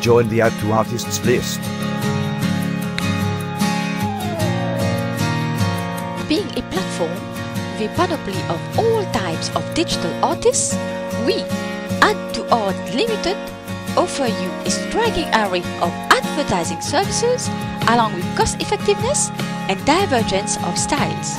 join the Add to Artists list. Being a platform with a panoply of all types of digital artists, we, Add to Art Limited, offer you a striking array of advertising services along with cost effectiveness and divergence of styles.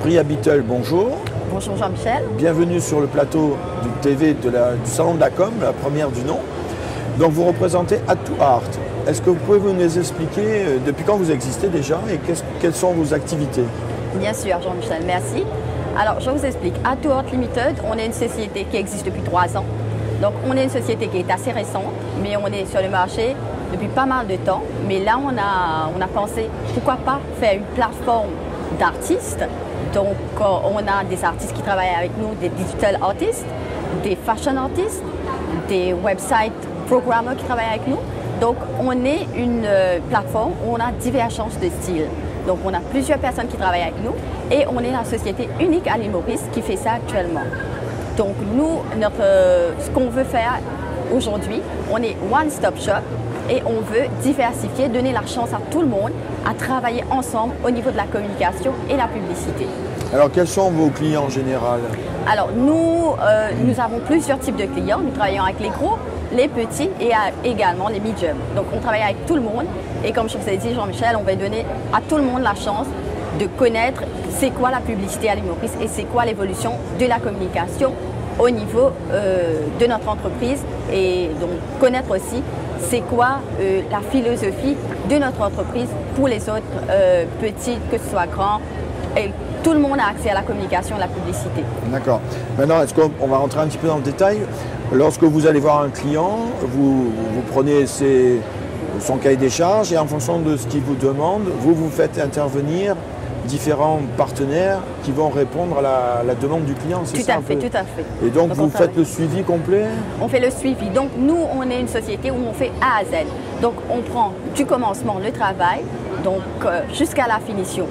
Priya Bittel, bonjour. Bonjour Jean-Michel. Bienvenue sur le plateau du TV du Salon de la Com, la première du nom. Donc vous représentez Add to Art. Est-ce que vous pouvez nous expliquer depuis quand vous existez déjà et quelles sont vos activités? Bien sûr Jean-Michel, merci. Alors je vous explique. Add to Art Limited, on est une société qui existe depuis 3 ans. Donc on est une société qui est assez récente, mais on est sur le marché depuis pas mal de temps. Mais là on a pensé, pourquoi pas faire une plateforme d'artistes. Donc on a des artistes qui travaillent avec nous, des digital artistes, des fashion artistes, des website programmers qui travaillent avec nous. Donc on est une plateforme où on a divergence de styles. Donc on a plusieurs personnes qui travaillent avec nous et on est la société unique à l'île Maurice qui fait ça actuellement. Donc nous, ce qu'on veut faire aujourd'hui, on est one-stop shop et on veut diversifier, donner la chance à tout le monde à travailler ensemble au niveau de la communication et la publicité. Alors quels sont vos clients en général? Alors nous avons plusieurs types de clients. Nous travaillons avec les gros, les petits et également les mediums. Donc on travaille avec tout le monde et comme je vous ai dit Jean-Michel, on va donner à tout le monde la chance de connaître c'est quoi la publicité à l'île Maurice et c'est quoi l'évolution de la communication au niveau de notre entreprise et donc connaître aussi c'est quoi la philosophie de notre entreprise pour les autres petits, que ce soit grands. Et tout le monde a accès à la communication et à la publicité. D'accord. Maintenant, est-ce qu'on va rentrer un petit peu dans le détail? Lorsque vous allez voir un client, vous prenez son cahier des charges et en fonction de ce qu'il vous demande, vous faites intervenir différents partenaires qui vont répondre à la demande du client, c'est ça? Tout à fait. Et donc vous faites le suivi complet? On fait le suivi. Donc nous, on est une société où on fait A à Z. Donc on prend du commencement le travail, donc jusqu'à la finition.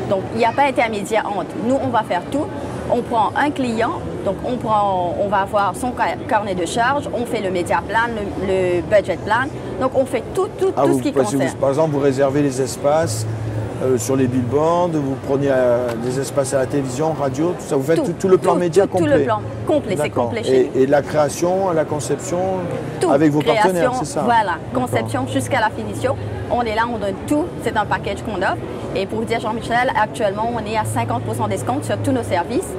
Donc il n'y a pas intermédiaire entre. Nous, on va faire tout. On prend un client, donc on va avoir son carnet de charges, on fait le média plan, le budget plan. Donc on fait tout ce qui concerne. Par exemple, vous réservez les espaces sur les billboards, vous prenez des espaces à la télévision, radio, tout ça, vous faites tout le plan média complet. Tout le plan complet, c'est complet chez nous. Et de la création à la conception avec vos partenaires, c'est ça? Voilà, conception jusqu'à la finition. On est là, on donne tout, c'est un package qu'on offre. Et pour vous dire Jean-Michel, actuellement on est à 50% d'escompte sur tous nos services.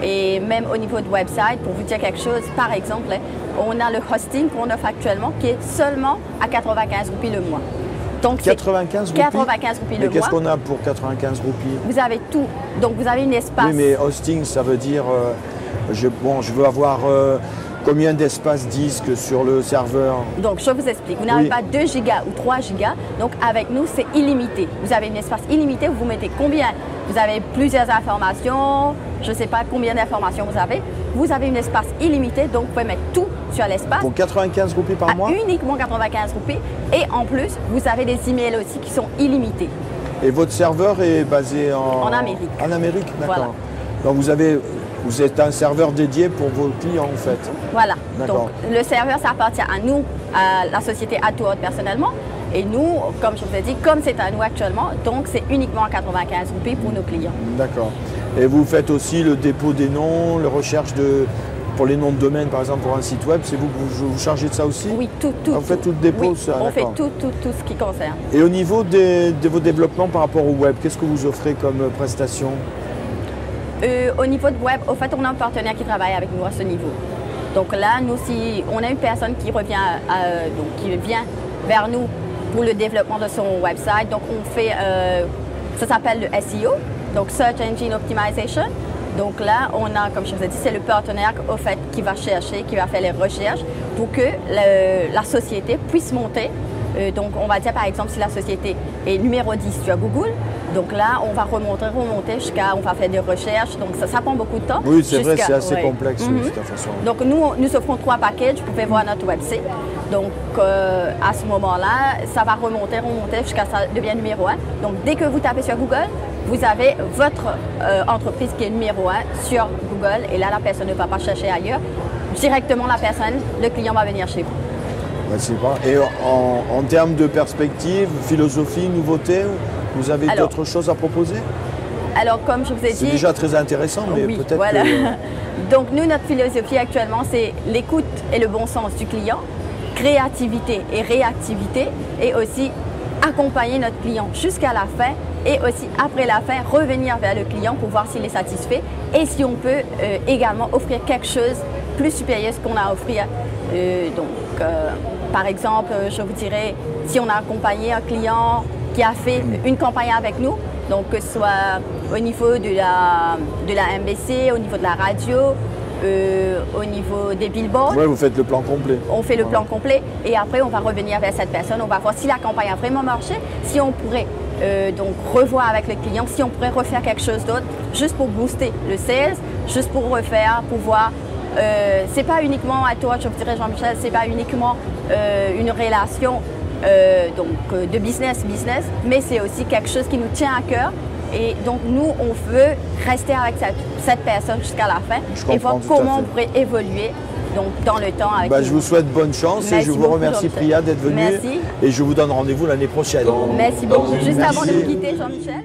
Et même au niveau de website, pour vous dire quelque chose, par exemple, on a le hosting qu'on offre actuellement qui est seulement à 95 roupies le mois. Donc 95 roupies? 95 roupies le mois. Mais qu'est-ce qu'on a pour 95 roupies? Vous avez tout. Donc vous avez une espace. Oui, mais hosting, ça veut dire, je veux avoir combien d'espace disque sur le serveur? Donc je vous explique. Vous n'avez pas 2 gigas ou 3 gigas. Donc avec nous, c'est illimité. Vous avez un espace illimité. Vous mettez combien? Vous avez plusieurs informations. Je ne sais pas combien d'informations vous avez. Vous avez un espace illimité, donc vous pouvez mettre tout sur l'espace. Pour 95 roupies par mois? Uniquement 95 roupies. Et en plus, vous avez des emails aussi qui sont illimités. Et votre serveur est basé en Amérique. En Amérique, d'accord. Voilà. Donc vous avez Vous êtes un serveur dédié pour vos clients en fait. Voilà. D'accord. Donc le serveur, ça appartient à nous, à la société AddToOrt personnellement. Et nous, comme je vous ai dit, comme c'est à nous actuellement, donc c'est uniquement à 95 roupies pour nos clients. D'accord. Et vous faites aussi le dépôt des noms, la recherche pour les noms de domaine par exemple pour un site web, c'est vous que vous chargez de ça aussi? Oui, tout. Vous faites tout le dépôt, oui, ça? on fait D'accord. tout ce qui concerne. Et au niveau de vos développements par rapport au web, qu'est-ce que vous offrez comme prestation? Au niveau de web, au fait, on a un partenaire qui travaille avec nous à ce niveau. Donc là, nous, si on a une personne qui vient vers nous pour le développement de son website, donc on fait, ça s'appelle le SEO, donc Search Engine Optimization. Donc là, on a, comme je vous ai dit, c'est le partenaire au fait qui va chercher, qui va faire les recherches pour que la société puisse monter. Donc on va dire par exemple si la société est numéro 10 sur Google, donc là on va remonter jusqu'à, on va faire des recherches, donc ça prend beaucoup de temps. Oui, c'est vrai, c'est assez complexe de toute façon. Donc nous offrons 3 packages, vous pouvez voir notre website. Donc à ce moment-là, ça va remonter jusqu'à ça devient numéro 1. Donc dès que vous tapez sur Google, vous avez votre entreprise qui est numéro 1 sur Google et là la personne ne va pas chercher ailleurs. Directement le client va venir chez vous. Ouais, c'est pas. Et en termes de perspective, philosophie, nouveauté, vous avez d'autres choses à proposer? Alors comme je vous ai dit… C'est déjà très intéressant, mais oui, peut-être voilà. que… Donc nous, notre philosophie actuellement, c'est l'écoute et le bon sens du client, créativité et réactivité, et aussi accompagner notre client jusqu'à la fin et aussi après la fin, revenir vers le client pour voir s'il est satisfait et si on peut également offrir quelque chose plus supérieur à ce qu'on a à offrir. Par exemple, je vous dirais, si on a accompagné un client qui a fait une campagne avec nous, donc que ce soit au niveau de la MBC, au niveau de la radio, au niveau des billboards. Oui, vous faites le plan complet. On fait le plan complet et après on va revenir vers cette personne, on va voir si la campagne a vraiment marché, si on pourrait donc revoir avec le client, si on pourrait refaire quelque chose d'autre, juste pour booster le sales, juste pour refaire, pour voir. C'est pas uniquement à toi, je vous dirais Jean-Michel, c'est pas uniquement une relation de business, mais c'est aussi quelque chose qui nous tient à cœur. Et donc nous, on veut rester avec cette personne jusqu'à la fin et voir comment on pourrait évoluer donc, dans le temps. Avec je vous souhaite bonne chance et je vous remercie Priya d'être venue. Merci. Et je vous donne rendez-vous l'année prochaine. Merci beaucoup. Juste avant de vous quitter, Jean-Michel.